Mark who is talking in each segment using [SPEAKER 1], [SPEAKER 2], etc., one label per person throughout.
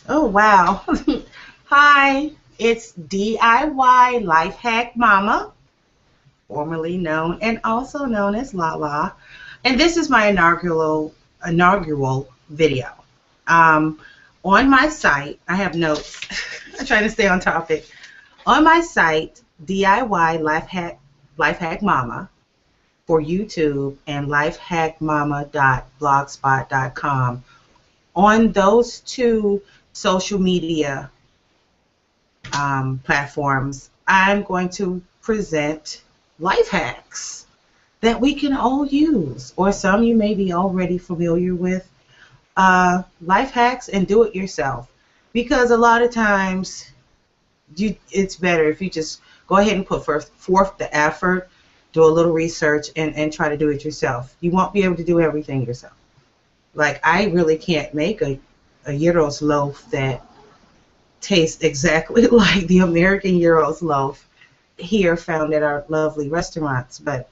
[SPEAKER 1] Oh, wow. Hi, it's DIY Life Hack Mama, formerly known and also known as Lala. And this is my inaugural video. Um, on my site, I have notes. I'm trying to stay on topic. On my site, DIY Life Hack Mama for YouTube and lifehackmama.blogspot.com. On those two social media platforms, I'm going to present life hacks that we can all use, or some you may be already familiar with. Life hacks and do it yourself, because a lot of times it's better if you just go ahead and put forth the effort, do a little research, and try to do it yourself. You won't be able to do everything yourself. Like, I really can't make a gyros loaf that tastes exactly like the American gyros loaf here found at our lovely restaurants. But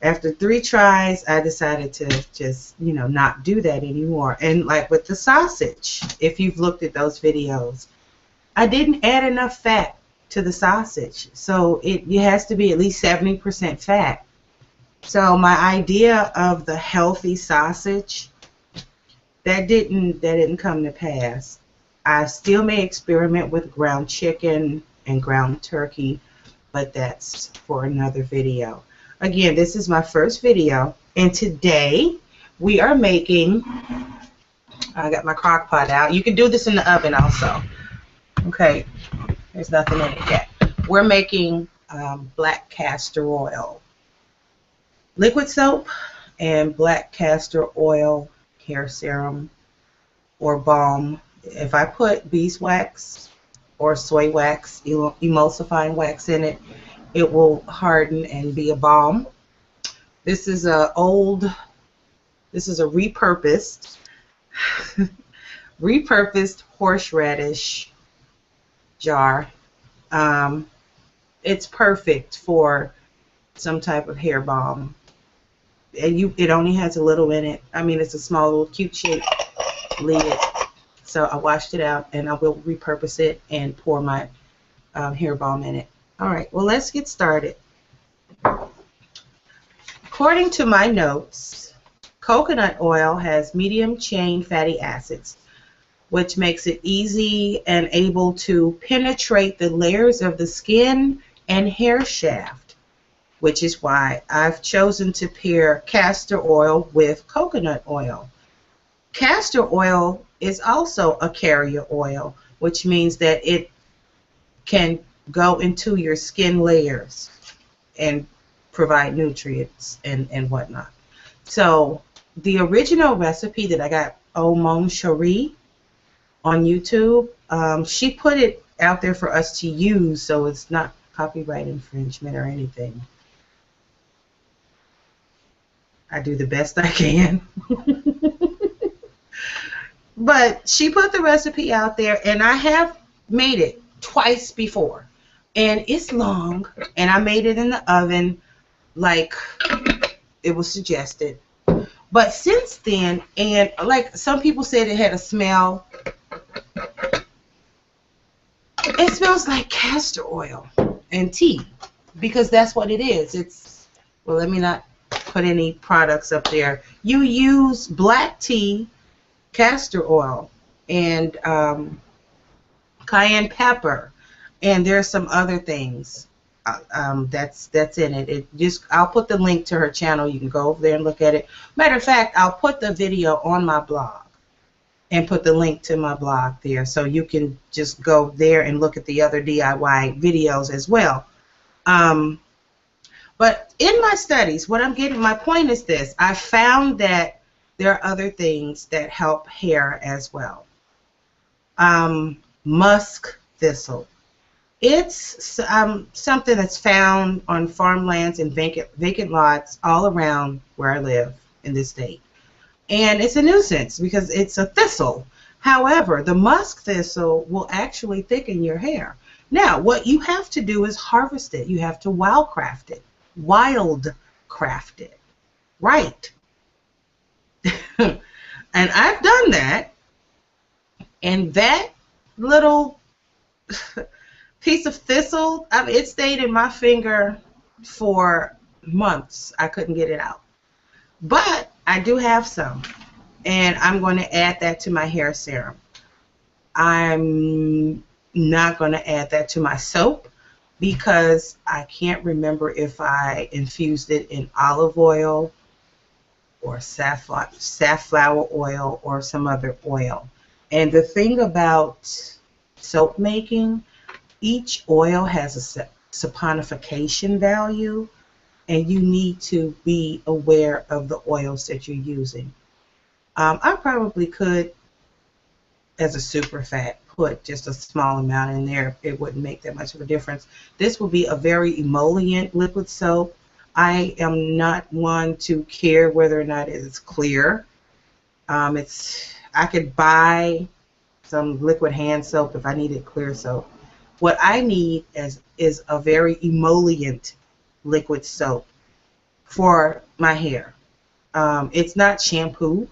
[SPEAKER 1] after 3 tries, I decided to just, not do that anymore. And like with the sausage, if you've looked at those videos, I didn't add enough fat to the sausage. So it has to be at least 70% fat. So my idea of the healthy sausage, that didn't come to pass. I still may experiment with ground chicken and ground turkey, but that's for another video. Again, this is my first video, and today we are making, I got my crock pot out. You can do this in the oven also. Okay, there's nothing in it yet. We're making Black Castor Oil liquid soap and Black Castor Oil hair serum or balm. If I put beeswax or soy wax, emulsifying wax in it, it will harden and be a balm. This is a repurposed horseradish jar. It's perfect for some type of hair balm. And it only has a little in it. I mean, it's a small little cute shaped lid. So I washed it out, and I will repurpose it and pour my hair balm in it. All right, well, let's get started. According to my notes, coconut oil has medium chain fatty acids, which makes it easy and able to penetrate the layers of the skin and hair shaft, which is why I've chosen to pair castor oil with coconut oil. Castor oil is also a carrier oil, which means that it can go into your skin layers and provide nutrients and whatnot. So the original recipe that I got, Oh Mon Cherie, on YouTube, she put it out there for us to use, so it's not copyright infringement or anything. I do the best I can. But she put the recipe out there, and I have made it twice before. And it's long, and I made it in the oven like it was suggested. But since then, and like some people said it had a smell, it smells like castor oil and tea, because that's what it is. It's, well, let me not put any products up there. You use black tea, castor oil, and cayenne pepper, and there's some other things that's in it. I'll put the link to her channel. You can go over there and look at it. Matter of fact, I'll put the video on my blog and put the link to my blog there, so you can just go there and look at the other DIY videos as well. But in my studies, my point is this: I found that there are other things that help hair as well. Musk thistle. It's something that's found on farmlands and vacant lots all around where I live in this state. And it's a nuisance because it's a thistle. However, the musk thistle will actually thicken your hair. Now, what you have to do is harvest it. You have to wildcraft it. Right. And I've done that. And that little piece of thistle, I mean, it stayed in my finger for months. I couldn't get it out. But I do have some, and I'm going to add that to my hair serum. I'm not going to add that to my soap because I can't remember if I infused it in olive oil or safflower oil or some other oil. And the thing about soap making, each oil has a saponification value, and you need to be aware of the oils that you're using. I probably could, as a super fat, put just a small amount in there. It wouldn't make that much of a difference. This will be a very emollient liquid soap. I am not one to care whether or not it is clear. I could buy some liquid hand soap if I needed clear soap. What I need is a very emollient liquid soap for my hair. It's not shampoo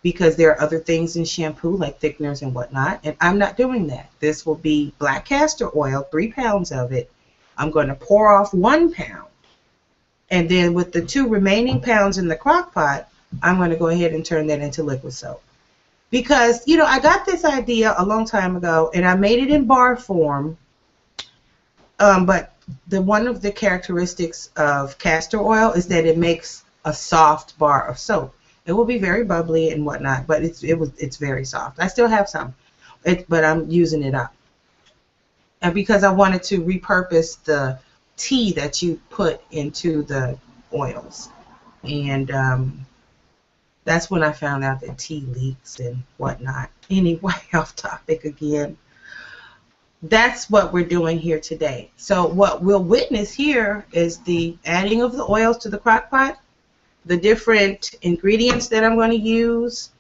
[SPEAKER 1] because there are other things in shampoo like thickeners and whatnot, and I'm not doing that. This will be black castor oil, 3 pounds of it. I'm going to pour off 1 pound, and then with the 2 remaining pounds in the crock pot, I'm going to go ahead and turn that into liquid soap. Because, you know, I got this idea a long time ago, and I made it in bar form, but one of the characteristics of castor oil is that it makes a soft bar of soap. It will be very bubbly and whatnot, but it's very soft. I still have some, but I'm using it up. And because I wanted to repurpose the tea that you put into the oils, and that's when I found out that tea leaks and whatnot. Anyway, off topic again. That's what we're doing here today. So what we'll witness here is the adding of the oils to the crock pot, the different ingredients that I'm going to use,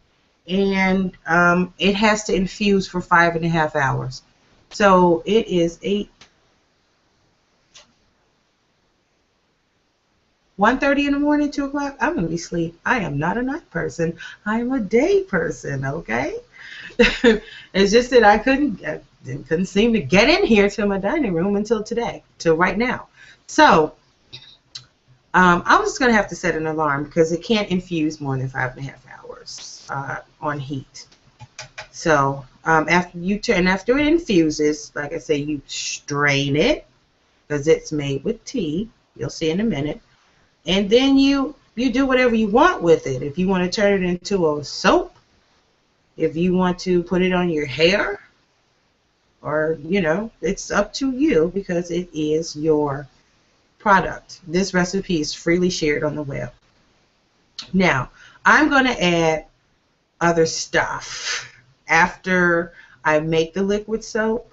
[SPEAKER 1] and it has to infuse for 5.5 hours. So it is 1:30 in the morning, 2 o'clock. I'm going to be asleep. I am not a night person. I am a day person, okay? It's just that I couldn't seem to get in here to my dining room until today, till right now. So I'm just going to have to set an alarm because it can't infuse more than 5.5 hours on heat. So after it infuses, like I say, you strain it because it's made with tea. You'll see in a minute. And then you do whatever you want with it. If you want to turn it into a soap, if you want to put it on your hair, or, you know, it's up to you because it is your product. This recipe is freely shared on the web. Now, I'm going to add other stuff after I make the liquid soap,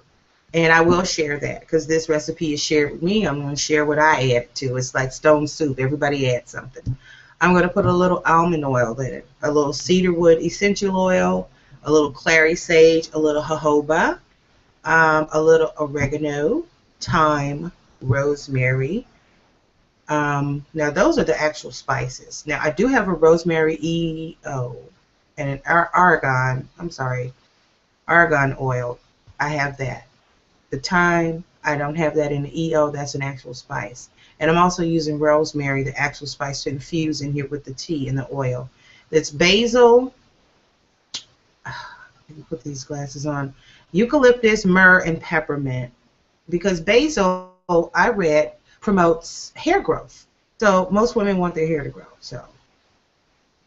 [SPEAKER 1] and I will share that because this recipe is shared with me. I'm going to share what I add to. It's like stone soup. Everybody adds something. I'm going to put a little almond oil in it, a little cedarwood essential oil, a little clary sage, a little jojoba, a little oregano, thyme, rosemary. Now those are the actual spices. Now I do have a rosemary EO and an argan oil. I have that. The thyme, I don't have that in the EO. That's an actual spice. And I'm also using rosemary, the actual spice, to infuse in here with the tea and the oil. It's basil. Let me put these glasses on. Eucalyptus, myrrh, and peppermint. Because basil, I read, promotes hair growth. So most women want their hair to grow. So,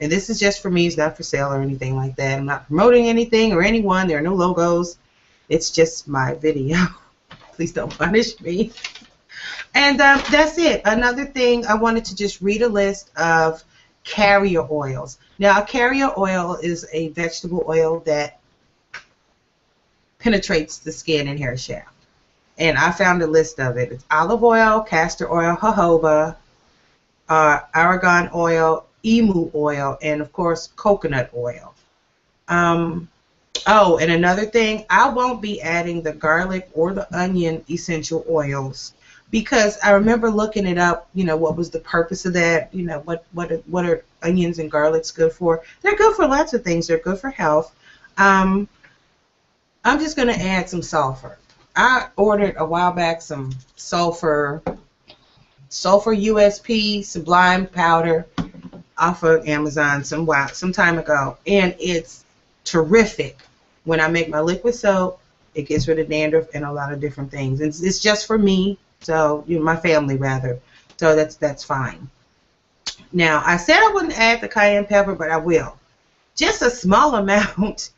[SPEAKER 1] and this is just for me. It's not for sale or anything like that. I'm not promoting anything or anyone. There are no logos. It's just my video. Please don't punish me. And that's it. Another thing, I wanted to just read a list of carrier oils. Now, a carrier oil is a vegetable oil that penetrates the skin and hair shaft. And I found a list of it. It's olive oil, castor oil, jojoba, argan oil, emu oil, and of course coconut oil. Oh, and another thing, I won't be adding the garlic or the onion essential oils because I remember looking it up, you know, what was the purpose of that, you know, what are onions and garlics good for? They're good for lots of things. They're good for health. I'm just going to add some sulfur. I ordered a while back some sulfur USP Sublime powder off of Amazon some time ago, and it's terrific. When I make my liquid soap, it gets rid of dandruff and a lot of different things. It's just for me, so my family rather. So that's fine. Now I said I wouldn't add the cayenne pepper, but I will, just a small amount,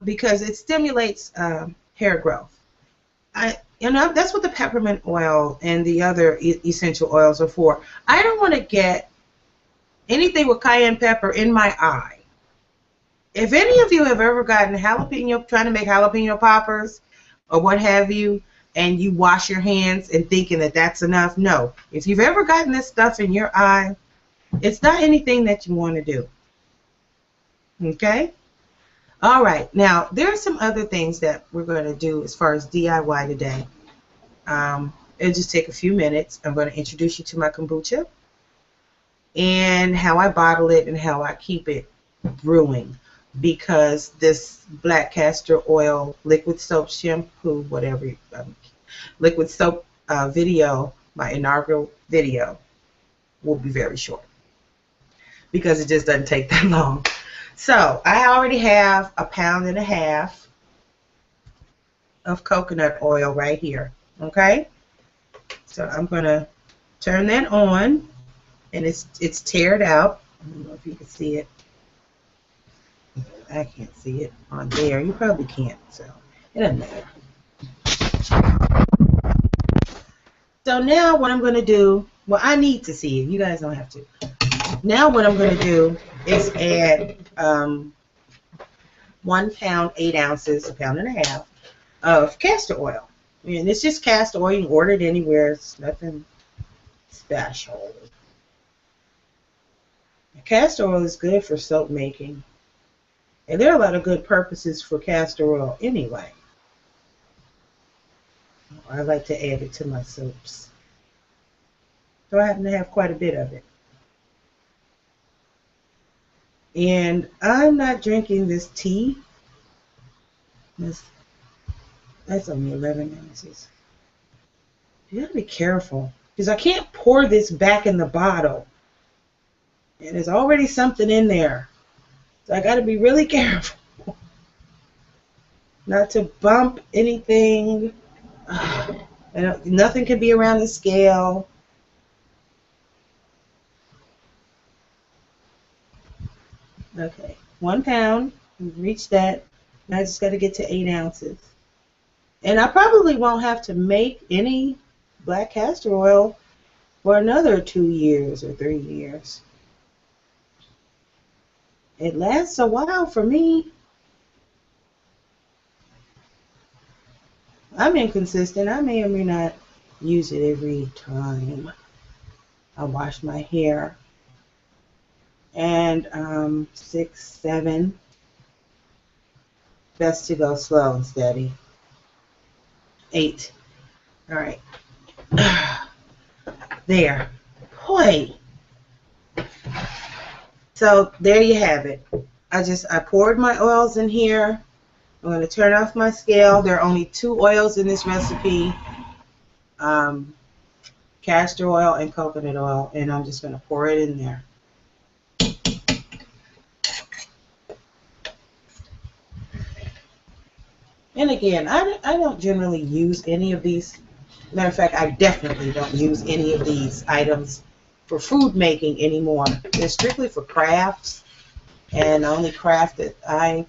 [SPEAKER 1] because it stimulates hair growth. That's what the peppermint oil and the other essential oils are for. I don't want to get anything with cayenne pepper in my eye. If any of you have ever gotten trying to make jalapeno poppers or what have you, and you wash your hands and thinking that that's enough, no. If you've ever gotten this stuff in your eye, it's not anything that you want to do. Okay? All right. Now, there are some other things that we're going to do as far as DIY today. It'll just take a few minutes. I'm going to introduce you to my kombucha and how I bottle it and how I keep it brewing, because this Black Castor Oil liquid soap shampoo, whatever, liquid soap video, my inaugural video, will be very short because it just doesn't take that long. So I already have 1.5 pounds of coconut oil right here. Okay, so I'm going to turn that on, and it's tared out. I don't know if you can see it. I can't see it on there. You probably can't, so it doesn't matter. So now what I'm going to do, well, I need to see it. You guys don't have to. Now what I'm going to do is add 1 pound, 8 ounces, 1.5 pounds of castor oil. And it's just castor oil. You can order it anywhere. It's nothing special. Castor oil is good for soap making. And there are a lot of good purposes for castor oil anyway. I like to add it to my soaps. So I happen to have quite a bit of it. And I'm not drinking this tea. That's only 11 ounces. You gotta be careful, because I can't pour this back in the bottle. And there's already something in there. So I gotta be really careful not to bump anything. Nothing can be around the scale. Okay, 1 pound. We've reached that. Now I just got to get to 8 ounces. And I probably won't have to make any black castor oil for another 2 years or 3 years. It lasts a while for me. I'm inconsistent. I may or may not use it every time I wash my hair. And 6, 7. Best to go slow and steady. 8. All right. There. Boy. So there you have it. I poured my oils in here. I'm going to turn off my scale. There are only 2 oils in this recipe. Castor oil and coconut oil. And I'm just going to pour it in there. And again, I don't generally use any of these. Matter of fact, I definitely don't use any of these items for food making anymore. They're strictly for crafts. And the only craft that I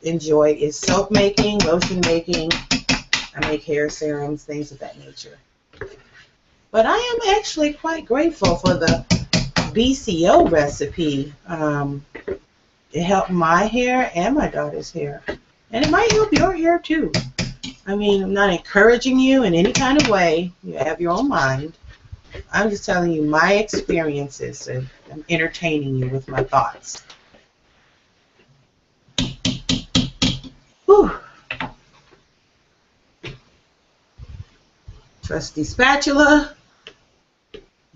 [SPEAKER 1] enjoy is soap making, lotion making. I make hair serums, things of that nature. But I am actually quite grateful for the BCO recipe. It helped my hair and my daughter's hair. And it might help your hair too. I mean, I'm not encouraging you in any kind of way. You have your own mind. I'm just telling you my experiences, and I'm entertaining you with my thoughts. Whew. Trusty spatula.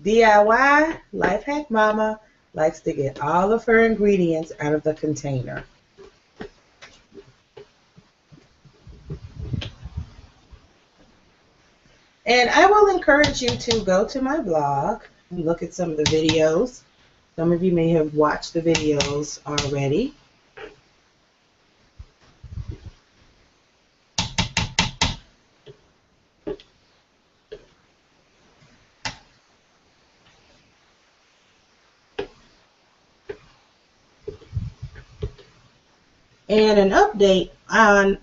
[SPEAKER 1] DIY Life Hack Mama likes to get all of her ingredients out of the container. And I will encourage you to go to my blog and look at some of the videos. Some of you may have watched the videos already. And an update on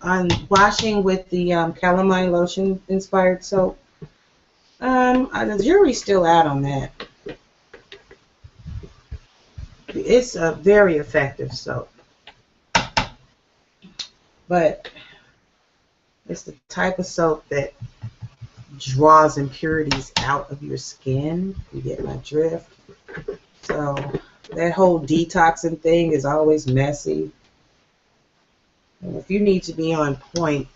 [SPEAKER 1] washing with the calamine lotion inspired soap. The jury's still out on that. It's a very effective soap, but it's the type of soap that draws impurities out of your skin. You get my drift? So that whole detoxing thing is always messy. And if you need to be on point,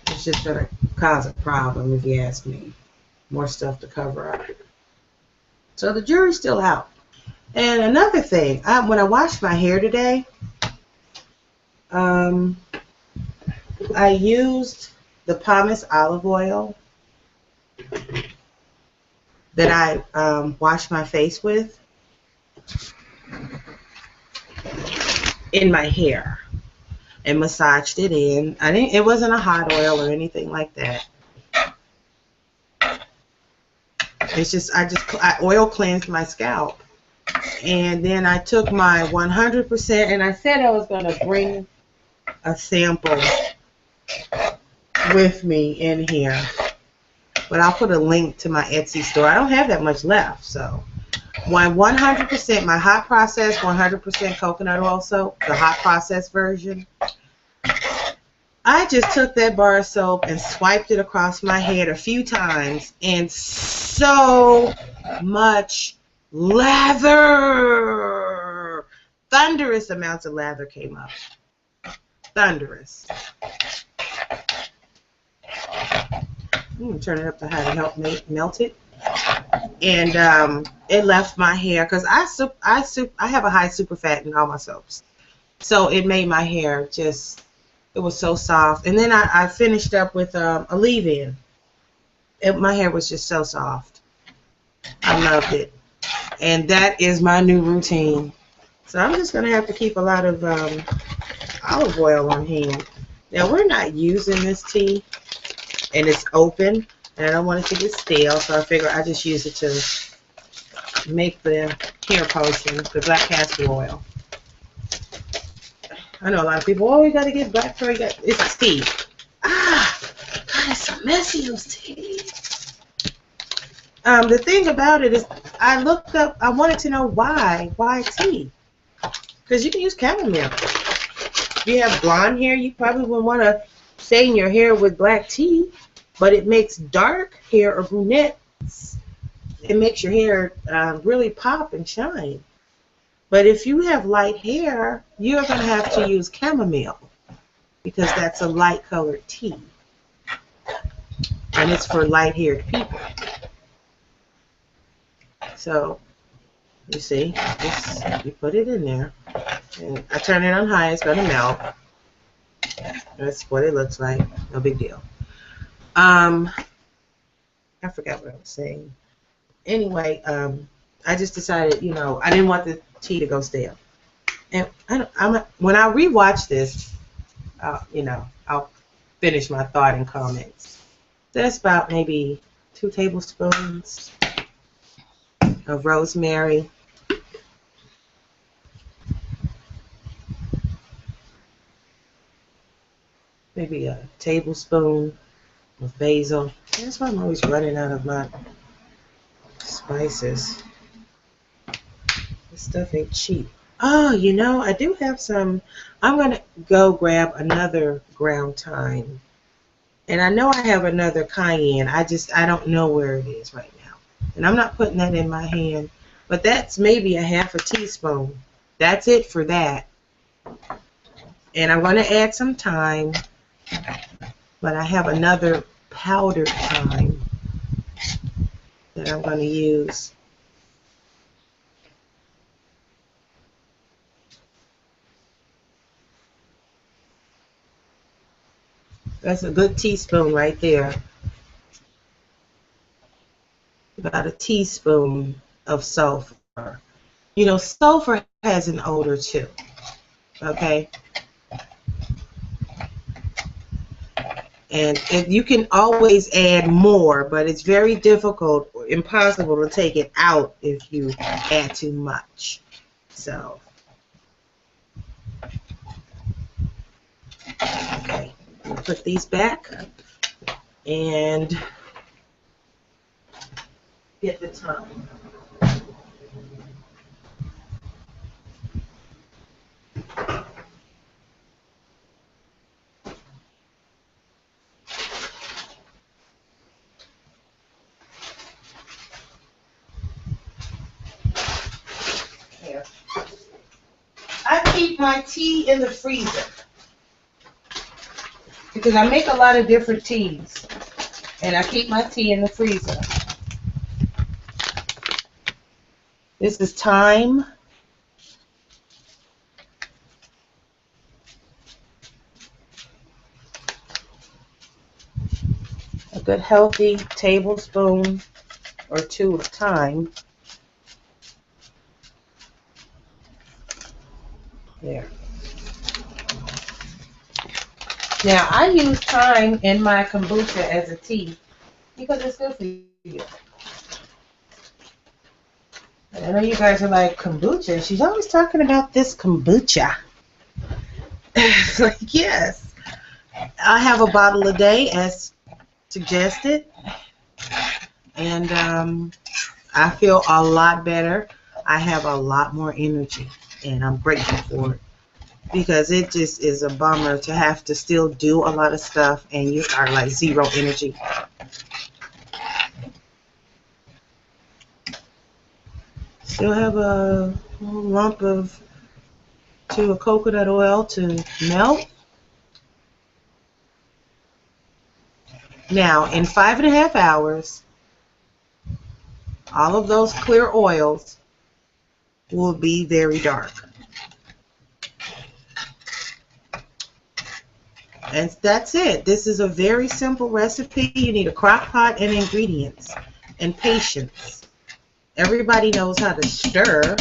[SPEAKER 1] it's just going to cause a problem, if you ask me. More stuff to cover up. So the jury's still out. And another thing, when I washed my hair today, I used the pumice olive oil that I washed my face with in my hair and massaged it in. It wasn't a hot oil or anything like that. It's just I oil cleansed my scalp, and then I took my 100%, and I said I was going to bring a sample with me in here, but I'll put a link to my Etsy store. I don't have that much left, so 100%, my hot process 100% coconut oil soap, the hot process version. I just took that bar of soap and swiped it across my head a few times, and so much lather, thunderous amounts of lather came up. Thunderous. I'm going to turn it up to high to help melt it. And it left my hair, because I have a high super fat in all my soaps. So it made my hair just, it was so soft. And then I finished up with a leave-in. My hair was just so soft. I loved it. And that is my new routine. So I'm just going to have to keep a lot of olive oil on hand. Now, we're not using this tea, and it's open, and I don't want it to get stale, so I figure I just use it to make the hair potion, the Black Castor Oil. I know a lot of people, oh, you got to get black for it. It's tea. Ah, God, it's so messy, those teas. The thing about it is, I looked up, I wanted to know why tea? Because you can use chamomile. If you have blonde hair, you probably wouldn't want to stain your hair with black tea, but it makes dark hair or brunettes, it makes your hair really pop and shine. But if you have light hair, you're going to have to use chamomile, because that's a light colored tea. And it's for light haired people. So, you see, you put it in there. And I turn it on high, it's going to melt. That's what it looks like. No big deal. I forgot what I was saying. Anyway, I just decided, I didn't want the tea to go stale. And when I rewatch this, I'll finish my thought and comments. That's about maybe 2 tablespoons of rosemary. Maybe a tablespoon of basil. That's why I'm always running out of my spices. This stuff ain't cheap. Oh, I do have some. I'm going to go grab another ground thyme. And I know I have another cayenne. I don't know where it is right now. And I'm not putting that in my hand. But that's maybe a half a teaspoon. That's it for that. And I'm going to add some thyme. But I have another powdered thyme that I'm going to use. That's a good teaspoon right there about a teaspoon of sulfur. You know, sulfur has an odor too. Okay? And you can always add more, but it's very difficult or impossible to take it out if you add too much. So, okay, we'll put these back and get the time. I keep my tea in the freezer because I make a lot of different teas, and I keep my tea in the freezer. This is thyme. A good healthy tablespoon or two of thyme. There. Now, I use thyme in my kombucha as a tea because it's good for you. And I know you guys are like, kombucha? She's always talking about this kombucha. It's like, yes. I have a bottle a day as suggested. And I feel a lot better. I have a lot more energy. And I'm grateful for it because it just is a bummer to have to still do a lot of stuff and you are like zero energy. Still have a little lump of coconut oil to melt. Now, in 5.5 hours, all of those clear oils will be very dark. And that's it. This is a very simple recipe. You need a crock pot and ingredients and patience. Everybody knows how to stir.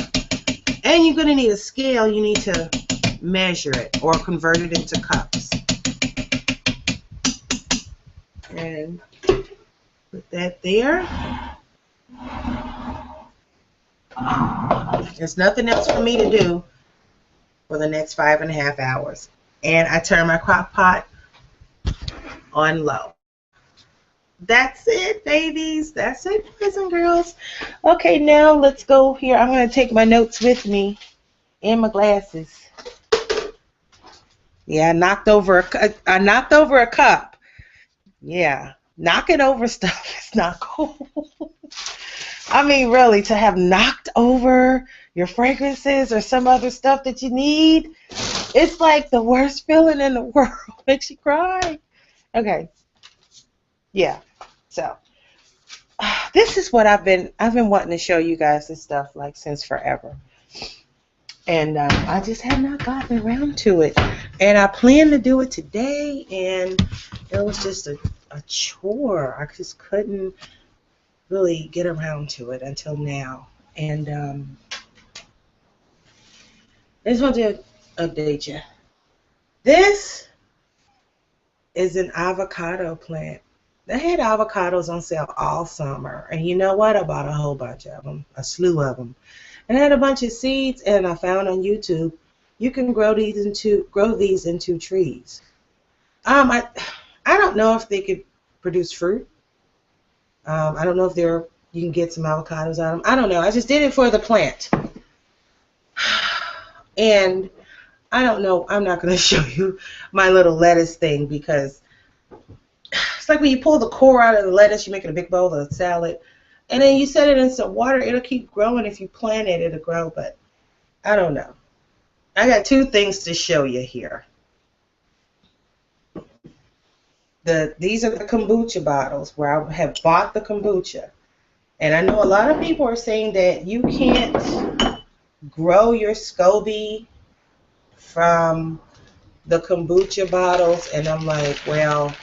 [SPEAKER 1] And you're going to need a scale. You need to measure it or convert it into cups. And put that there. There's nothing else for me to do for the next 5.5 hours. And I turn my crock pot on low. That's it, babies. That's it, boys and girls. Okay, now let's go here. I'm going to take my notes with me and my glasses. Yeah, I knocked over a cup. Yeah, knocking over stuff is not cool. I mean, really, to have knocked over your fragrances or some other stuff that you need, it's like the worst feeling in the world. Makes you cry. Okay. Yeah. So, this is what I've been wanting to show you guys this stuff like since forever. And I just have not gotten around to it. And I plan to do it today, and it was just a chore. I just couldn't really get around to it until now. And I just want to update you. This is an avocado plant. They had avocados on sale all summer. And you know what? I bought a whole bunch of them, a slew of them. And I had a bunch of seeds, and I found on YouTube you can grow these into trees. I don't know if they could produce fruit. I don't know if you can get some avocados out of them. I don't know. I just did it for the plant. And I don't know. I'm not going to show you my little lettuce thing because it's like when you pull the core out of the lettuce, you make it a big bowl of salad. And then you set it in some water. It'll keep growing. If you plant it, it'll grow. But I don't know. I got two things to show you here. These are the kombucha bottles where I have bought the kombucha. And I know a lot of people are saying that you can't grow your SCOBY from the kombucha bottles. And I'm like, well,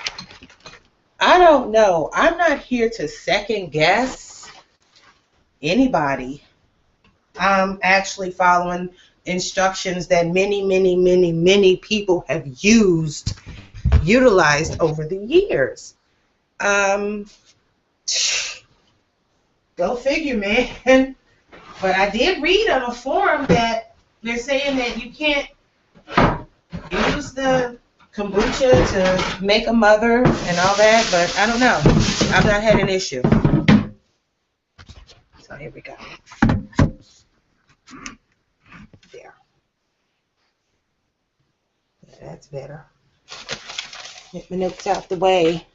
[SPEAKER 1] I don't know. I'm not here to second guess anybody. I'm actually following instructions that many people have utilized over the years. Um, Go figure, man. But I did read on a forum that they're saying that you can't use the kombucha to make a mother and all that, but I don't know. I've not had an issue. So here we go. There. Yeah, that's better. Get my notes out the way.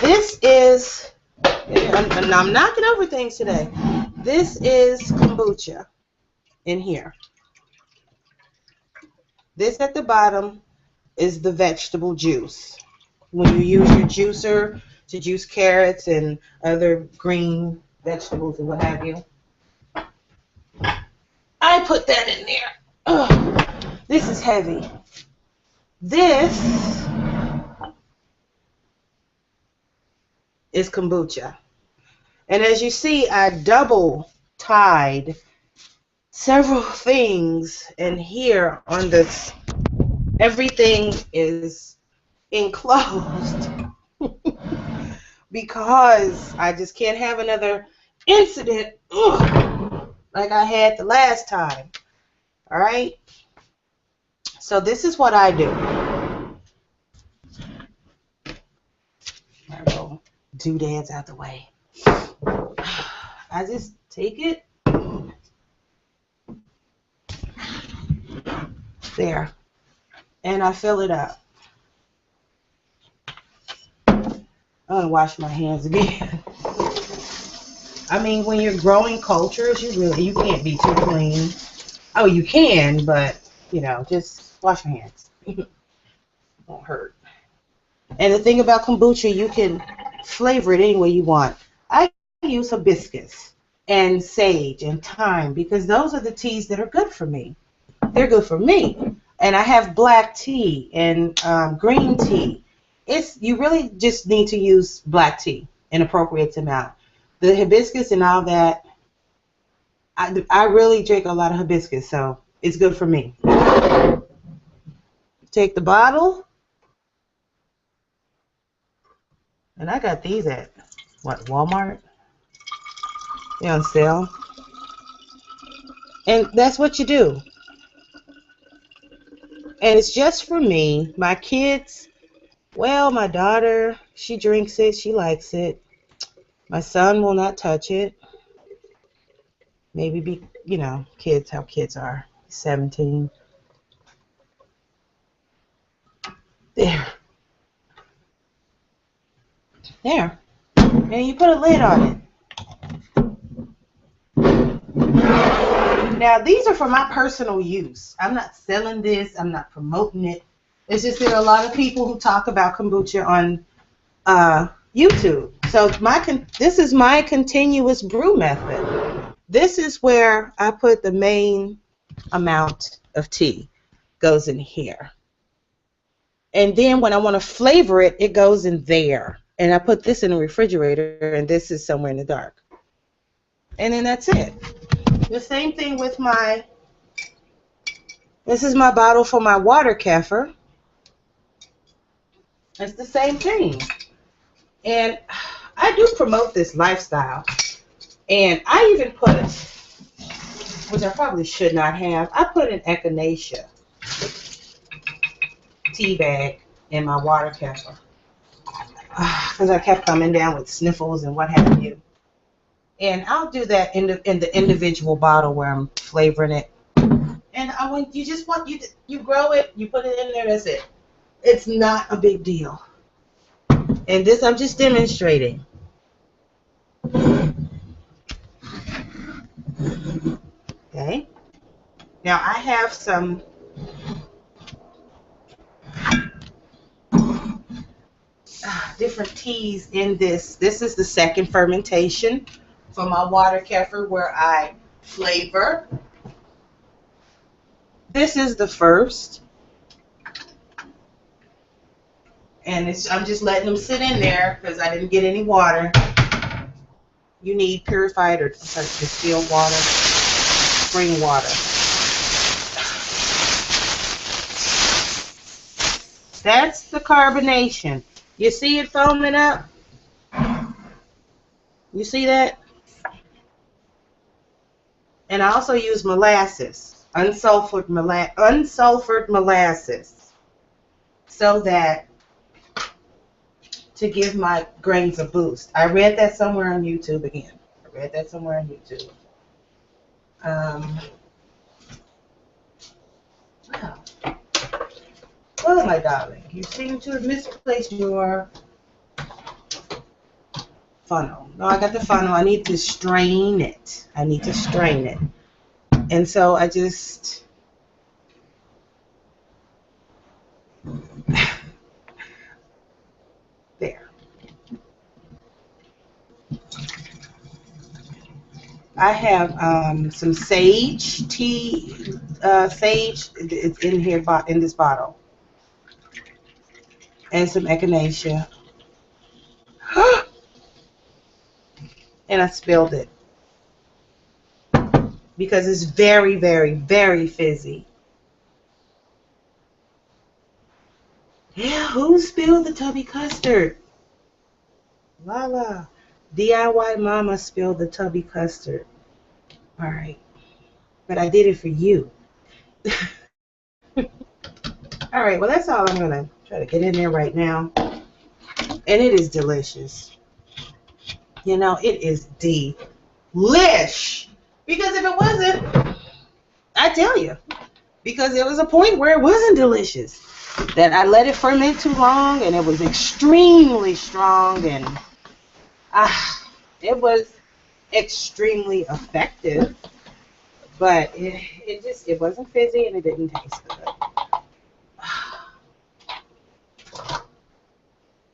[SPEAKER 1] This is, and I'm knocking over things today. This is kombucha in here. This at the bottom is the vegetable juice. When you use your juicer to juice carrots and other green vegetables and what have you, I put that in there. Ugh, this is heavy. This is kombucha. And as you see, I double tied several things in here on this. Everything is enclosed because I just can't have another incident like I had the last time. All right? So this is what I do. I roll doodads out the way. I just take it there and I fill it up. I'm gonna wash my hands again. I mean, when you're growing cultures, you can't be too clean. Oh, you can, but you know, just wash your hands. Won't hurt. And the thing about kombucha, you can flavor it any way you want. I use hibiscus and sage and thyme because those are the teas that are good for me. They're good for me. And I have black tea and green tea. You really just need to use black tea in appropriate amount. The hibiscus and all that, I really drink a lot of hibiscus, so it's good for me. Take the bottle, and I got these at, what, Walmart? They're on sale. And that's what you do. And it's just for me. My kids, well, my daughter, she drinks it. She likes it. My son will not touch it. Maybe kids, how kids are. 17. There. There. And you put a lid on it. Now, these are for my personal use. I'm not selling this. I'm not promoting it. It's just there are a lot of people who talk about kombucha on YouTube. So this is my continuous brew method. This is where I put the main amount of tea. Goes in here. And then when I want to flavor it, it goes in there. And I put this in the refrigerator, and this is somewhere in the dark. And then that's it. The same thing with this is my bottle for my water kefir. It's the same thing. And I do promote this lifestyle. And I even put, which I probably should not have, I put an echinacea tea bag in my water kefir. Because I kept coming down with sniffles and what have you. And I'll do that in the individual bottle where I'm flavoring it. And you grow it, you put it in there, that's it. It's not a big deal. And this I'm just demonstrating. Okay. Now I have some different teas in this. This is the second fermentation for my water kefir where I flavor. This is the first. And I'm just letting them sit in there because I didn't get any water. you need purified or distilled water, spring water. That's the carbonation. You see it foaming up? You see that? And I also use molasses, unsulfured molasses, so that to give my grains a boost. I read that somewhere on YouTube again. Wow. Oh, my darling, you seem to have misplaced your funnel. No, I got the funnel. I need to strain it. And so I just... there. I have some sage tea. Sage is in here in this bottle, and some echinacea. And I spilled it because it's very, very, very fizzy. Yeah, who spilled the tubby custard? Lala. DIY mama spilled the tubby custard. All right. But I did it for you. All right, well, that's all I'm going to try to get in there right now. And it is delicious. You know, it is delish. Because if it wasn't, I tell you, because there was a point where it wasn't delicious. That I let it ferment too long, and it was extremely strong, and it was extremely effective, but it wasn't fizzy and it didn't taste good.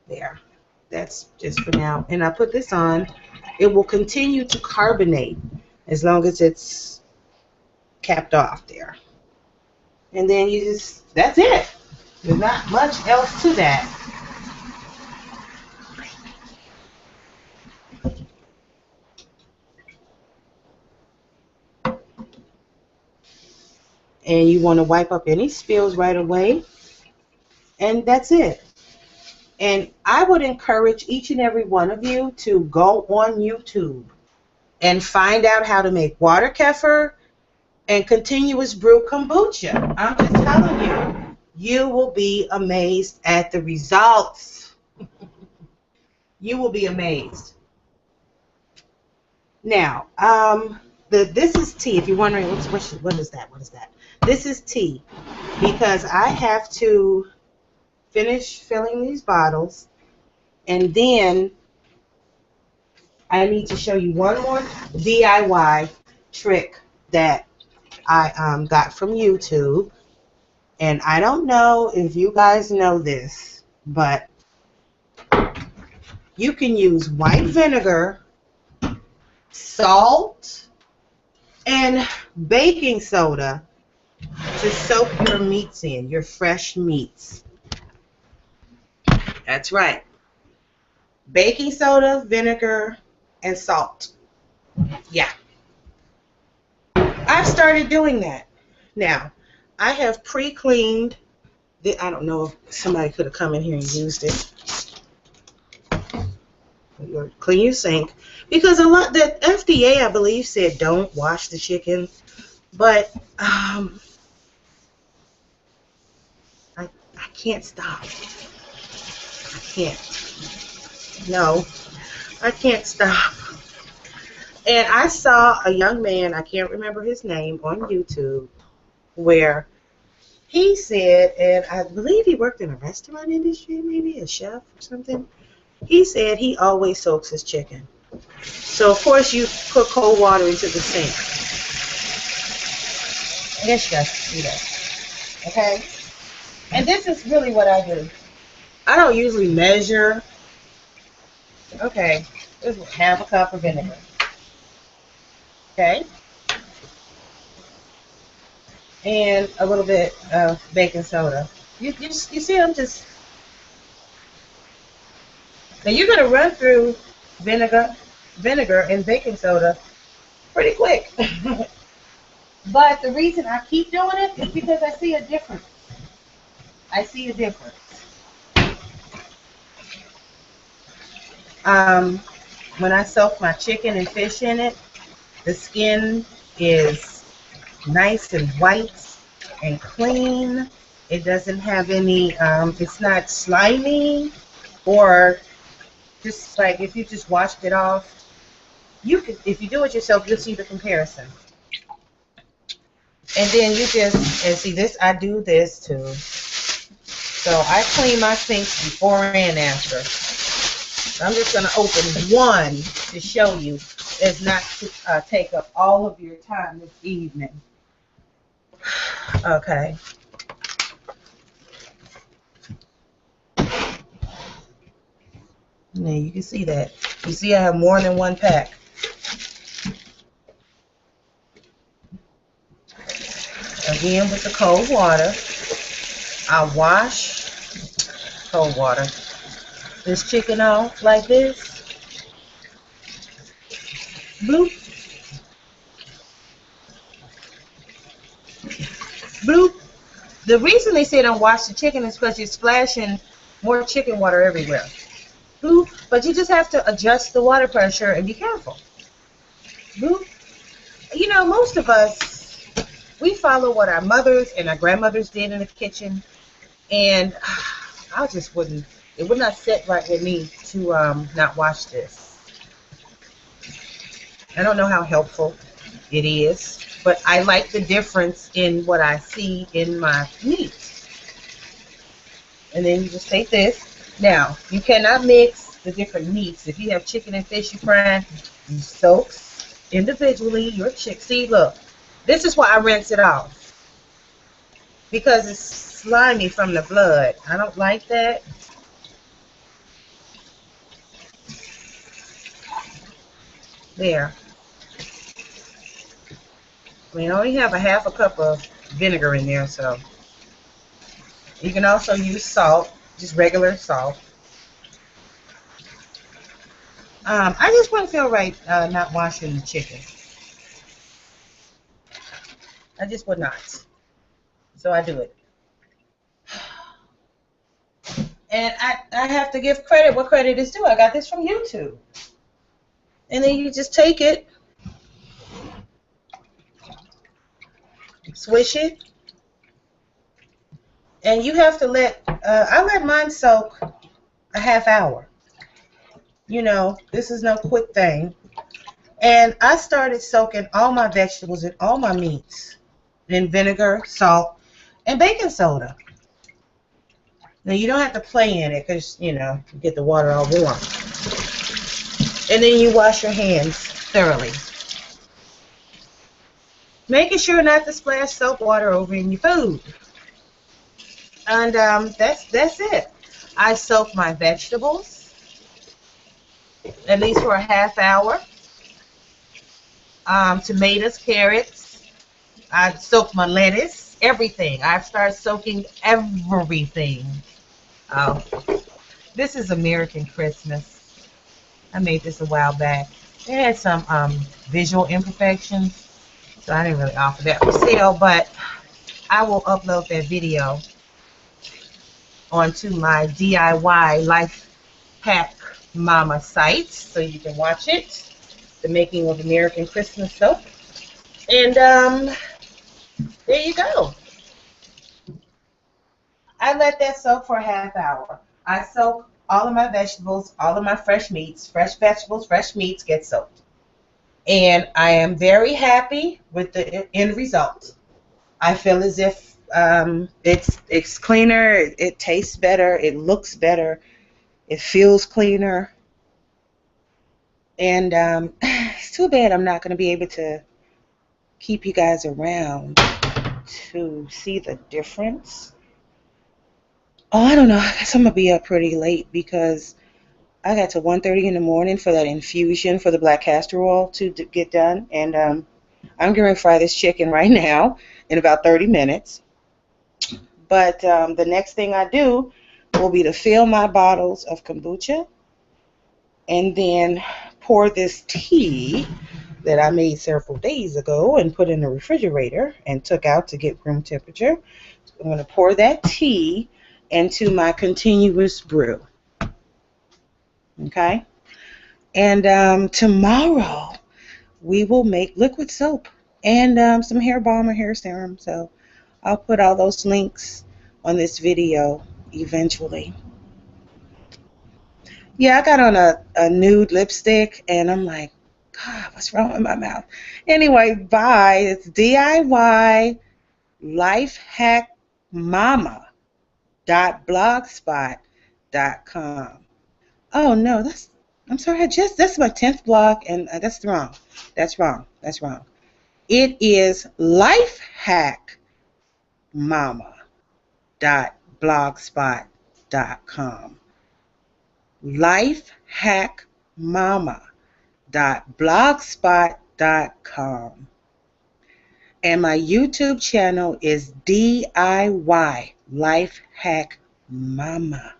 [SPEAKER 1] There, that's just for now. And I put this on. It will continue to carbonate as long as it's capped off there. And then that's it. There's not much else to that. And you want to wipe up any spills right away. And that's it. And I would encourage each and every one of you to go on YouTube and find out how to make water kefir and continuous brew kombucha. I'm just telling you, you will be amazed at the results. You will be amazed. Now, this is tea. If you're wondering, what is that? This is tea because I have to finish filling these bottles, and then I need to show you one more DIY trick that I got from YouTube. And I don't know if you guys know this, but you can use white vinegar, salt, and baking soda to soak your meats in, your fresh meats. That's right. Baking soda, vinegar, and salt. Yeah. I've started doing that. Now, I have pre-cleaned. I don't know if somebody could have come in here and used it. Clean your sink. Because the FDA, I believe, said don't wash the chicken. But I can't stop. I can't. No, I can't stop. And I saw a young man, I can't remember his name, on YouTube, where he said, and I believe he worked in a restaurant industry, maybe a chef or something. He said he always soaks his chicken. So, of course, you put cold water into the sink. I guess you guys can see that. Okay? And this is really what I do. I don't usually measure. Okay, this is half a cup of vinegar. Okay? And a little bit of baking soda. You see, I'm just... Now, you're going to run through vinegar vinegar and baking soda pretty quick. But the reason I keep doing it is because I see a difference. I see a difference. Um, when I soak my chicken and fish in it, the skin is nice and white and clean. It doesn't have any, it's not slimy, or just like if you just washed it off. You could, if you do it yourself, you'll see the comparison. And then you just, and see this, I do this too. So I clean my sinks before and after. So I'm just going to open one to show you. It's not to take up all of your time this evening. Okay. Now you can see that. You see I have more than one pack. Again with the cold water. I wash cold water this chicken off like this. Bloop. Bloop. The reason they say don't wash the chicken is because you're splashing more chicken water everywhere. Bloop. But you just have to adjust the water pressure and be careful. Bloop. You know, most of us, we follow what our mothers and our grandmothers did in the kitchen, and I just wouldn't, it would not sit right with me to not wash this. I don't know how helpful it is, but I like the difference in what I see in my meat. And then you just take this. Now, you cannot mix the different meats. If you have chicken and fish you fry, you soak individually your chick. See, look, this is why I rinse it off, because it's slimy from the blood. I don't like that. There. I mean, I only have a half a cup of vinegar in there, so you can also use salt, just regular salt. I just wouldn't feel right not washing the chicken. I just would not. So I do it. And I have to give credit where credit is due. I got this from YouTube. And then you just take it, swish it, and you have to let, I let mine soak a half hour. You know, this is no quick thing. And I started soaking all my vegetables and all my meats in vinegar, salt, and baking soda. Now, you don't have to play in it because, you know, you get the water all warm. And then you wash your hands thoroughly. Making sure not to splash soap water over in your food. And that's it. I soak my vegetables at least for a half hour. Tomatoes, carrots. I soak my lettuce, everything. I've started soaking everything. Oh, this is American Christmas. I made this a while back. It had some visual imperfections, so I didn't really offer that for sale, but I will upload that video onto my DIY Life Hack Mama site so you can watch it. The making of American Christmas soap. And there you go. I let that soak for a half hour. I soak all of my vegetables, all of my fresh meats. Fresh vegetables, fresh meats get soaked. And I am very happy with the end result. I feel as if it's cleaner, it tastes better, it looks better, it feels cleaner. And it's too bad I'm not going to be able to keep you guys around to see the difference. Oh, I don't know. I guess I'm going to be up pretty late because I got to 1:30 in the morning for that infusion for the Black Castor Oil to get done. And I'm going to fry this chicken right now in about 30 minutes. But the next thing I do will be to fill my bottles of kombucha and then pour this tea that I made several days ago and put in the refrigerator and took out to get room temperature. I'm going to pour that tea into my continuous brew. Okay? And tomorrow we will make liquid soap and some hair balm or hair serum. So I'll put all those links on this video eventually. Yeah, I got on a nude lipstick and I'm like, God, what's wrong with my mouth? Anyway, bye. It's DIY lifehackmama.blogspot.com. Oh no, I'm sorry, that's my 10th blog and that's wrong. That's wrong. That's wrong. It is lifehackmama.blogspot.com. lifehackmama.blogspot.com. And my YouTube channel is DIY Life Hack Mama.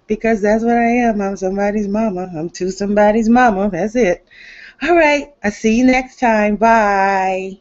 [SPEAKER 1] Because that's what I am. I'm somebody's mama. I'm to somebody's mama. That's it. All right. I'll see you next time. Bye.